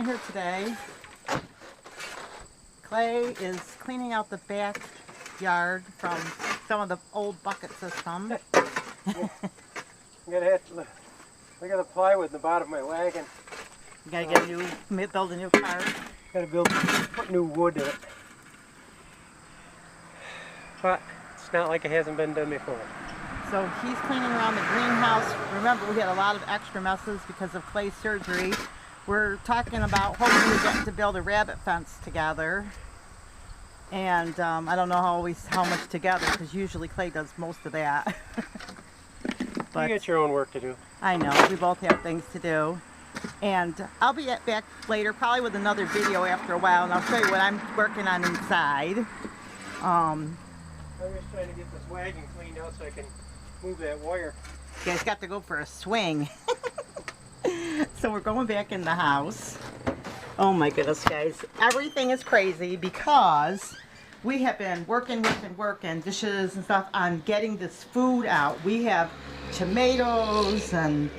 down here today. Clay is cleaning out the backyard from some of the old bucket system. I'm gonna have to look at the plywood in the bottom of my wagon. You gotta get build a new car. Gotta put new wood in it. But it's not like it hasn't been done before. So he's cleaning around the greenhouse. Remember, we had a lot of extra messes because of Clay's surgery. We're talking about hopefully getting to build a rabbit fence together. And I don't know how much together, because usually Clay does most of that. But you got your own work to do. I know, we both have things to do. And I'll be back later, probably with another video after a while, and I'll show you what I'm working on inside. I'm just trying to get this wagon cleaned out so I can move that wire. You guys got to go for a swing. So we're going back in the house. Oh my goodness, guys. Everything is crazy because we have been working dishes and stuff on getting this food out. We have tomatoes and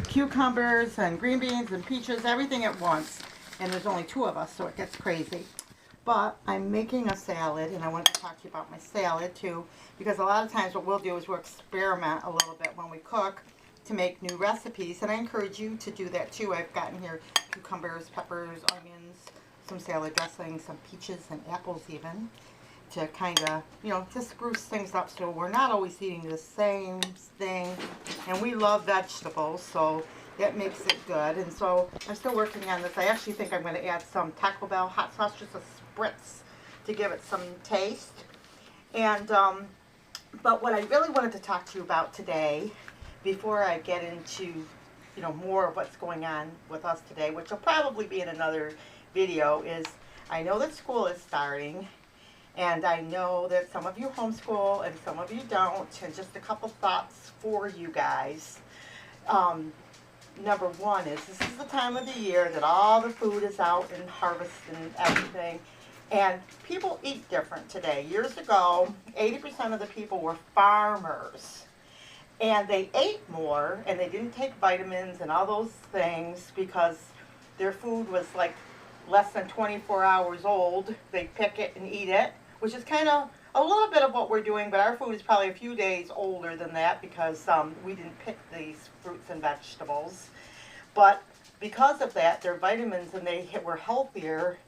cucumbers and green beans and peaches, everything at once. And there's only 2 of us, so it gets crazy. But I'm making a salad, and I want to talk to you about my salad too, because a lot of times what we'll do is we'll experiment a little bit when we cook to make new recipes, and I encourage you to do that too. I've gotten here cucumbers, peppers, onions, some salad dressing, some peaches and apples even, to kind of, just spruce things up so we're not always eating the same thing. And we love vegetables, so that makes it good. And so I'm still working on this. I actually think I'm going to add some Taco Bell hot sauce, just a spritz, to give it some taste. And but what I really wanted to talk to you about today, before I get into more of what's going on with us today, which will probably be in another video, is I know that school is starting, and I know that some of you homeschool and some of you don't, and just a couple thoughts for you guys. Number one is, this is the time of the year that all the food is out and harvest and everything, and people eat different today. Years ago, 80% of the people were farmers, and they ate more, and they didn't take vitamins and all those things because their food was like less than 24 hours old. They pick it and eat it, which is kind of a little bit of what we're doing, but our food is probably a few days older than that because we didn't pick these fruits and vegetables. But because of that, their vitamins, and they were healthier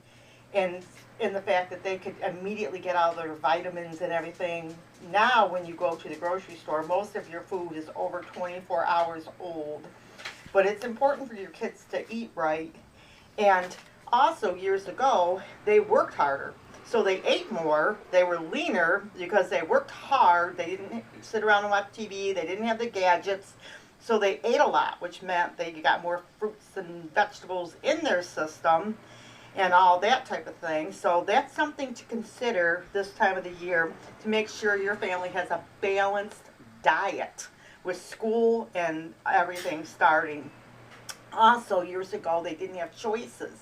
in the fact that they could immediately get all their vitamins and everything. Now when you go to the grocery store, most of your food is over 24 hours old. But it's important for your kids to eat right. And also, years ago, they worked harder. So they ate more, they were leaner because they worked hard, they didn't sit around and watch TV, they didn't have the gadgets, so they ate a lot, which meant they got more fruits and vegetables in their system and all that type of thing. So that's something to consider this time of the year, to make sure your family has a balanced diet with school and everything starting. Also, years ago, they didn't have choices.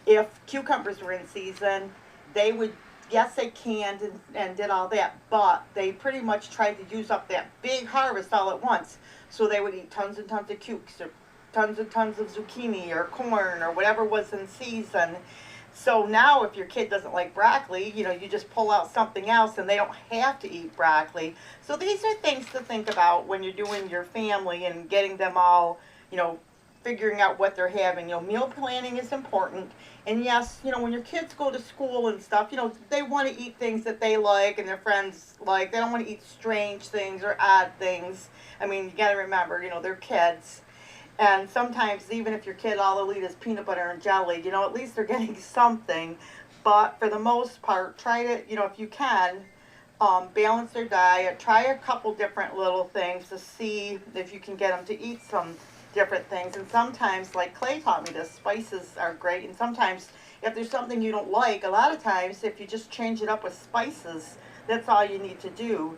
If cucumbers were in season, they would, yes, they canned and did all that, but they pretty much tried to use up that big harvest all at once. So they would eat tons and tons of cukes, or tons and tons of zucchini or corn or whatever was in season. So now if your kid doesn't like broccoli, you just pull out something else and they don't have to eat broccoli. So these are things to think about when you're doing your family and getting them all, figuring out what they're having. Meal planning is important. And yes, when your kids go to school and stuff, they want to eat things that they like and their friends like. They don't want to eat strange things or odd things. I mean, you got to remember, they're kids. And sometimes, even if your kid all they'll eat is peanut butter and jelly, at least they're getting something. But for the most part, try to, if you can, balance their diet. Try a couple different little things to see if you can get them to eat some different things. And sometimes, like Clay taught me this, spices are great. And sometimes if there's something you don't like, a lot of times if you just change it up with spices, that's all you need to do.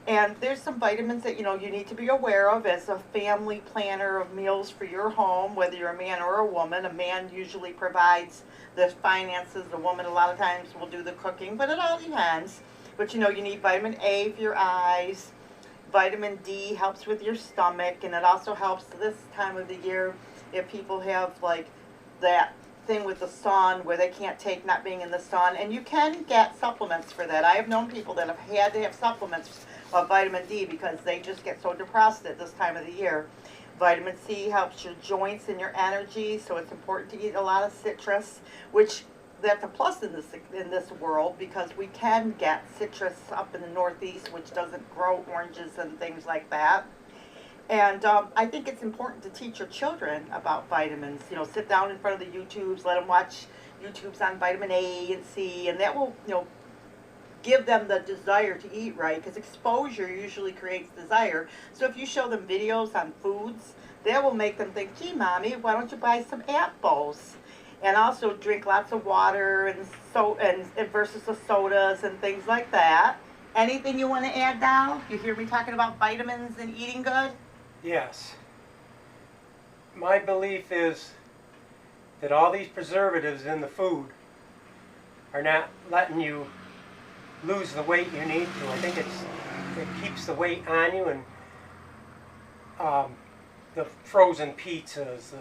And there's some vitamins that you need to be aware of as a family planner of meals for your home, whether you're a man or a woman. A man usually provides the finances. The woman a lot of times will do the cooking, but it all depends. But you need vitamin A for your eyes. Vitamin D helps with your stomach, and it also helps this time of the year if people have like that thing with the sun where they can't take not being in the sun, and you can get supplements for that. I have known people that have had to have supplements of vitamin D because they just get so depressed at this time of the year. Vitamin C helps your joints and your energy, so it's important to eat a lot of citrus, which that's a plus in this world because we can get citrus up in the Northeast, which doesn't grow oranges and things like that. And I think it's important to teach your children about vitamins. You know, sit down in front of the YouTubes, let them watch YouTubes on vitamin A and C, and that will, you know, give them the desire to eat right, because exposure usually creates desire. So if you show them videos on foods, that will make them think, gee, Mommy, why don't you buy some apples? And also drink lots of water and versus the sodas and things like that. Anything you want to add now? You hear me talking about vitamins and eating good? Yes. My belief is that all these preservatives in the food are not letting you lose the weight you need to. I think it keeps the weight on you, and the frozen pizzas,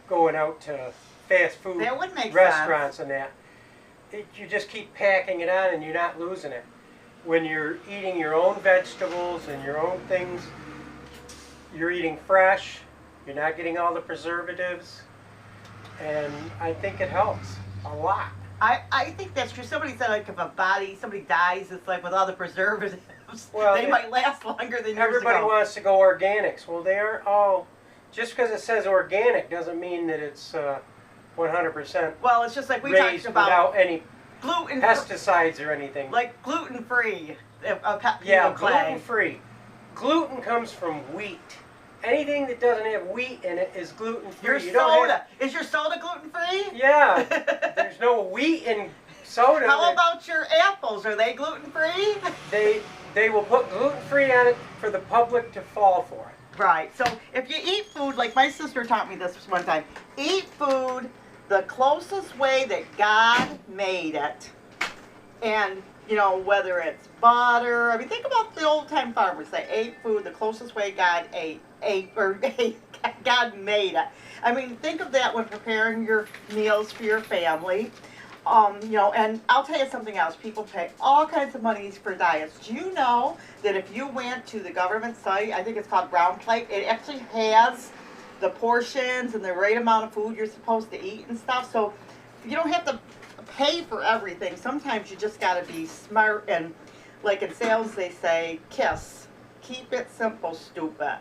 going out to fast food That would make restaurants and that. You just keep packing it on and you're not losing it. When you're eating your own vegetables and your own things, you're eating fresh, you're not getting all the preservatives, and I think it helps a lot. I think that's true. Somebody said, like, if somebody dies, it's like with all the preservatives, Well, they might last longer than years Everybody ago. wants to go organics. Well, they are all, just because it says organic doesn't mean that it's 100% Well, it's just like we raised talked about without any gluten, pesticides or anything. like gluten-free. Yeah, clay. gluten-free. Gluten comes from wheat. Anything that doesn't have wheat in it is gluten-free. Your You don't soda. Is your soda gluten-free? Yeah, there's no wheat in soda. How about your apples? Are they gluten-free? They will put gluten-free on it for the public to fall for it. Right. So if you eat food, like my sister taught me this one time, eat food the closest way that God made it. And, you know, whether it's butter, I mean, think about the old-time farmers. They ate food the closest way God God made it. I mean, think of that when preparing your meals for your family. You know, and I'll tell you something else. People pay all kinds of money for diets. Do you know that if you went to the government site, I think it's called Brown Plate, it actually has the portions and the right amount of food you're supposed to eat and stuff. So you don't have to pay for everything. Sometimes you just got to be smart, and like in sales they say, KISS, keep it simple, stupid.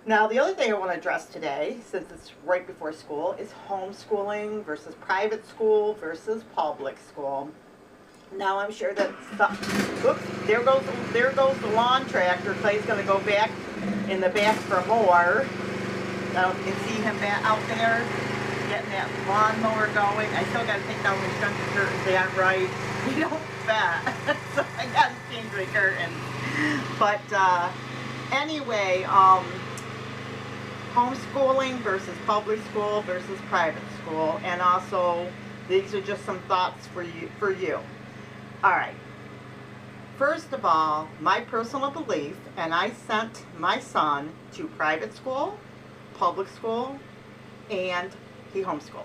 Now, the other thing I want to address today, since it's right before school, is homeschooling versus private school versus public school. Now, I'm sure that oops, there goes the lawn tractor. Clay's going to go back in the back for more. You can see him out there getting that lawnmower going. I still got to take down the shutter curtains. They aren't right. You don't bet. So I got to change the curtains. But anyway, homeschooling versus public school versus private school, and also these are just some thoughts for you. All right. First of all, my personal belief, and I sent my son to private school, public school, and he homeschooled.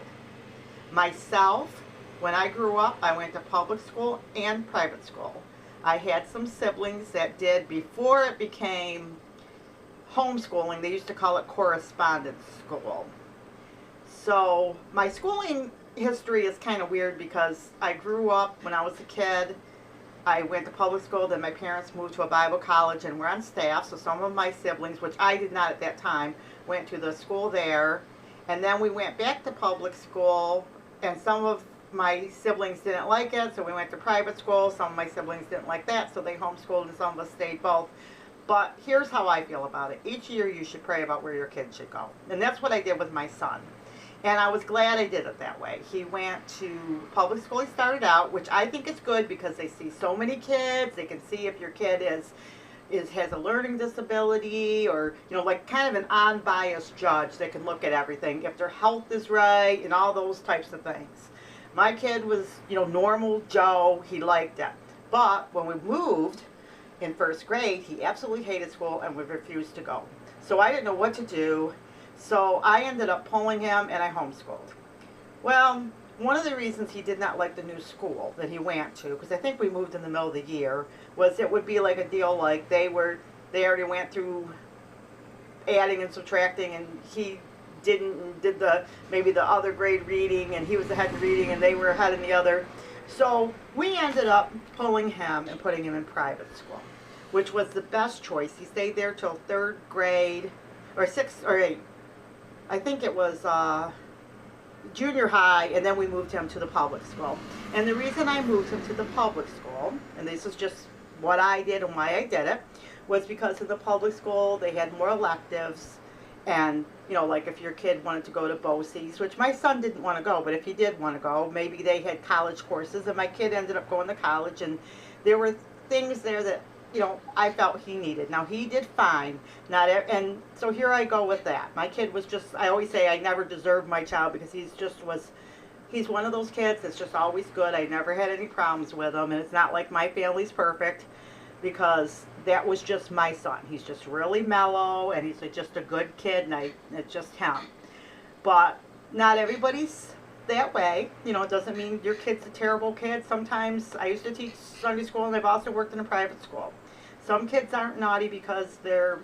Myself, when I grew up, I went to public school and private school. I had some siblings that did, before it became homeschooling, they used to call it correspondence school. So my schooling history is kind of weird because I grew up, when I was a kid, I went to public school, then my parents moved to a Bible college and were on staff, so some of my siblings, which I did not at that time, went to the school there, and then we went back to public school, and some of my siblings didn't like it, so we went to private school. Some of my siblings didn't like that, so they homeschooled, and some of us stayed both. But here's how I feel about it. Each year you should pray about where your kid should go. And that's what I did with my son. And I was glad I did it that way. He went to public school. He started out, which I think is good because they see so many kids. They can see if your kid has a learning disability, or, you know, like kind of an unbiased judge that can look at everything, if their health is right and all those types of things. My kid was, you know, normal Joe. He liked it. But when we moved in first grade, he absolutely hated school and would refuse to go. So I didn't know what to do. So I ended up pulling him and I homeschooled. Well, one of the reasons he did not like the new school that he went to, because I think we moved in the middle of the year, was it would be like a deal like they already went through adding and subtracting, and he didn't and did the maybe the other grade reading, and he was ahead in reading and they were ahead in the other. So we ended up pulling him and putting him in private school, which was the best choice. He stayed there till third grade, or sixth or eighth. I think it was junior high, and then we moved him to the public school. And the reason I moved him to the public school, and this is just what I did and why I did it, was because in the public school they had more electives. And, you know, like if your kid wanted to go to BOCES, which my son didn't want to go, but if he did want to go, maybe they had college courses, and my kid ended up going to college, and there were things there that, you know, I felt he needed. Now, he did fine. And so here I go with that. My kid was just, I always say I never deserved my child, because he's one of those kids that's just always good. I never had any problems with him, and it's not like my family's perfect, because that was just my son. He's just really mellow, and he's just a good kid, and it's just him. But not everybody's that way. You know, it doesn't mean your kid's a terrible kid. Sometimes I used to teach Sunday school, and I've also worked in a private school. Some kids aren't naughty because they're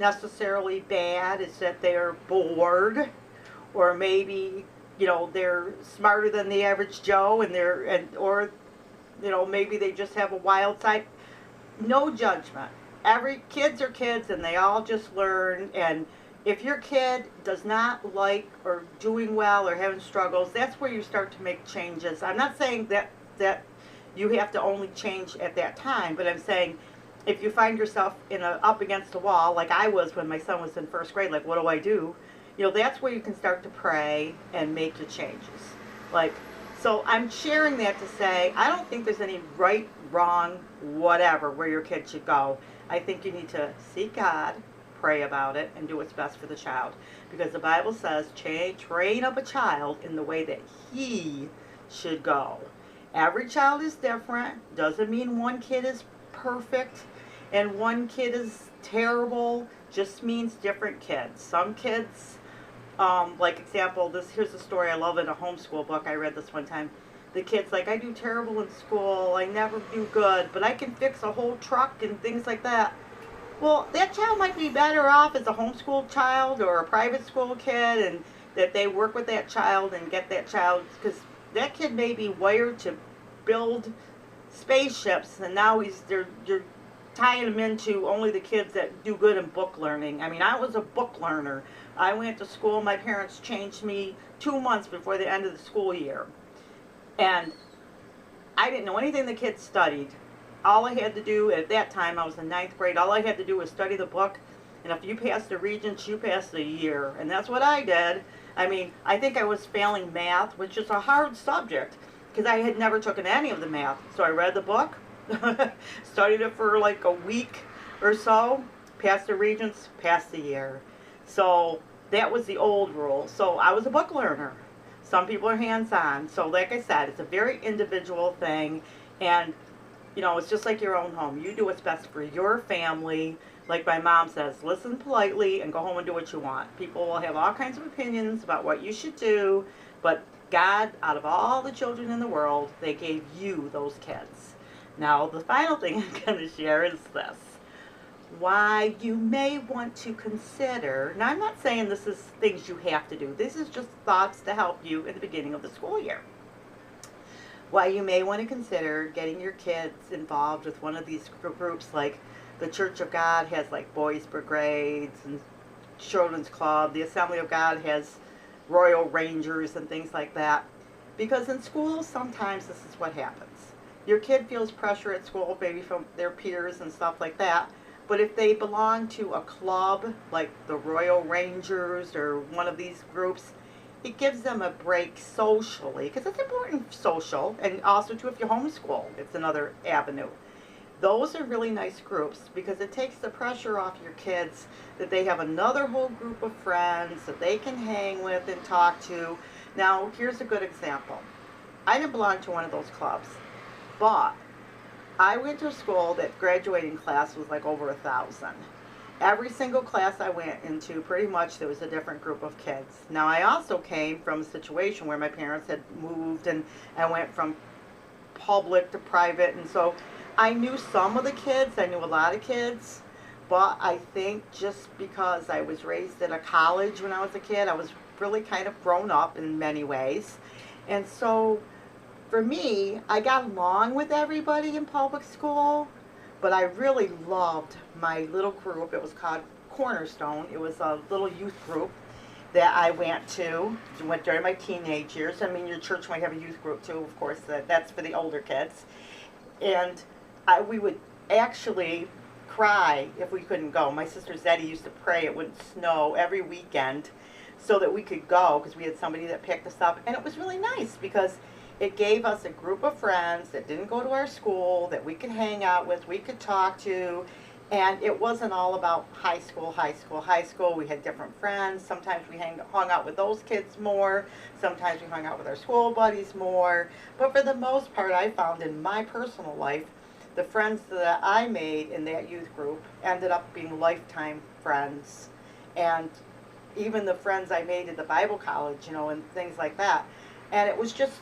necessarily bad. It's that they're bored, or maybe, you know, they're smarter than the average Joe, or you know, maybe they just have a wild side. No judgment. Kids are kids, and they all just learn. And if your kid does not like or doing well or having struggles, that's where you start to make changes. I'm not saying that you have to only change at that time, but I'm saying if you find yourself up against a wall, like I was when my son was in first grade, like what do I do? You know, that's where you can start to pray and make your changes. So I'm sharing that to say I don't think there's any right, wrong, whatever, where your kid should go. I think you need to seek God, pray about it, and do what's best for the child. Because the Bible says, train up a child in the way that he should go. Every child is different. Doesn't mean one kid is perfect and one kid is terrible. Just means different kids. Some kids, like example, here's a story I love in a homeschool book. I read this one time. The kid's like, I do terrible in school, I never do good, but I can fix a whole truck and things like that. Well, that child might be better off as a homeschool child or a private school kid, and that they work with that child and get that child, because that kid may be wired to build spaceships, and now you're tying them into only the kids that do good in book learning. I mean, I was a book learner. I went to school, my parents changed me 2 months before the end of the school year. And I didn't know anything the kids studied. All I had to do at that time, I was in 9th grade, all I had to do was study the book. And if you passed the Regents, you passed the year. And that's what I did. I mean, I think I was failing math, which is a hard subject, because I had never taken any of the math. So I read the book, studied it for like a week or so, passed the Regents, passed the year. So that was the old rule. So I was a book learner. Some people are hands-on. So like I said, it's a very individual thing. And, you know, it's just like your own home. You do what's best for your family. Like my mom says, listen politely and go home and do what you want. People will have all kinds of opinions about what you should do. But God, out of all the children in the world, they gave you those kids. Now, the final thing I'm going to share is this. Why you may want to consider, now I'm not saying this is things you have to do, this is just thoughts to help you in the beginning of the school year. Why you may want to consider getting your kids involved with one of these groups, like the Church of God has like Boys Brigades and Children's Club, the Assembly of God has Royal Rangers and things like that. Because in school, sometimes this is what happens. Your kid feels pressure at school, maybe from their peers and stuff like that. But if they belong to a club like the Royal Rangers or one of these groups, it gives them a break socially, because it's important social, and also too if you homeschool, it's another avenue. Those are really nice groups because it takes the pressure off your kids that they have another whole group of friends that they can hang with and talk to. Now, here's a good example. I didn't belong to one of those clubs, but I went to a school that graduating class was like over 1,000. every single class I went into, pretty much there was a different group of kids. Now, I also came from a situation where my parents had moved, and I went from public to private, and so I knew some of the kids, I knew a lot of kids, but I think just because I was raised at a college when I was a kid, I was really kind of grown up in many ways. And so for me, I got along with everybody in public school, but I really loved my little group. It was called Cornerstone. It was a little youth group that I went during my teenage years. I mean, your church might have a youth group too, of course. That's for the older kids. And we would actually cry if we couldn't go. My sister Zeddy used to pray it wouldn't snow every weekend so that we could go, because we had somebody that picked us up. And it was really nice because it gave us a group of friends that didn't go to our school, that we could hang out with, we could talk to, and it wasn't all about high school, high school, high school. We had different friends. Sometimes we hung out with those kids more. Sometimes we hung out with our school buddies more. But for the most part, I found in my personal life, the friends that I made in that youth group ended up being lifetime friends. And even the friends I made at the Bible college, you know, and things like that. And it was just,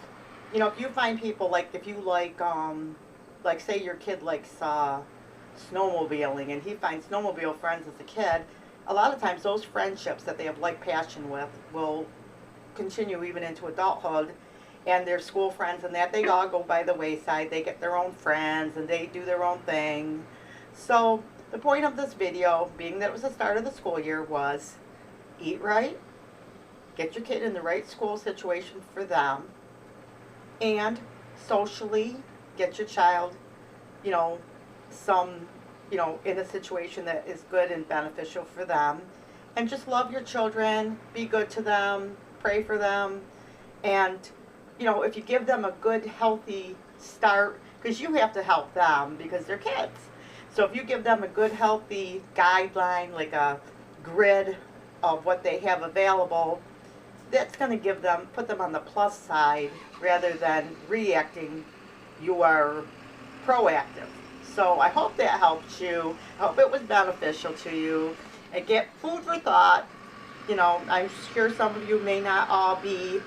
you know, if you find people, like, if you like say your kid likes snowmobiling, and he finds snowmobile friends as a kid, a lot of times those friendships that they have like passion with will continue even into adulthood, and their school friends and that, they all go by the wayside. They get their own friends, and they do their own thing. So the point of this video, being that it was the start of the school year, was eat right, get your kid in the right school situation for them, and socially get your child, you know, in a situation that is good and beneficial for them. And just love your children, be good to them, pray for them, and, you know, if you give them a good, healthy start, because you have to help them because they're kids. So if you give them a good, healthy guideline, like a grid of what they have available, that's going to put them on the plus side rather than reacting. You are proactive. So I hope that helped you. I hope it was beneficial to you. And get food for thought. You know, I'm sure some of you may not all be,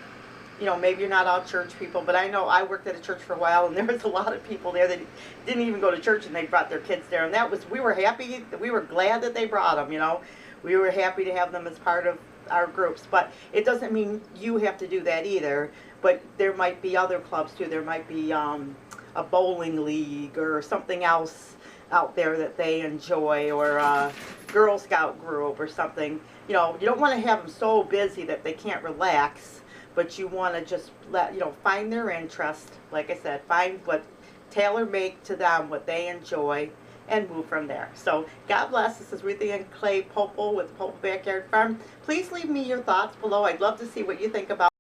you know, maybe you're not all church people, but I know I worked at a church for a while, and there was a lot of people there that didn't even go to church, and they brought their kids there. And we were happy, we were glad that they brought them, you know. We were happy to have them as part of our groups, but it doesn't mean you have to do that either. But there might be other clubs too. There might be a bowling league or something else out there that they enjoy, or a Girl Scout group or something. You know, you don't want to have them so busy that they can't relax, but you want to just find their interest. Like I said, find what tailor-make to them, what they enjoy, and move from there. So God bless. This is Ruthie and Clay Popel with Popel Backyard Farm. Please leave me your thoughts below. I'd love to see what you think about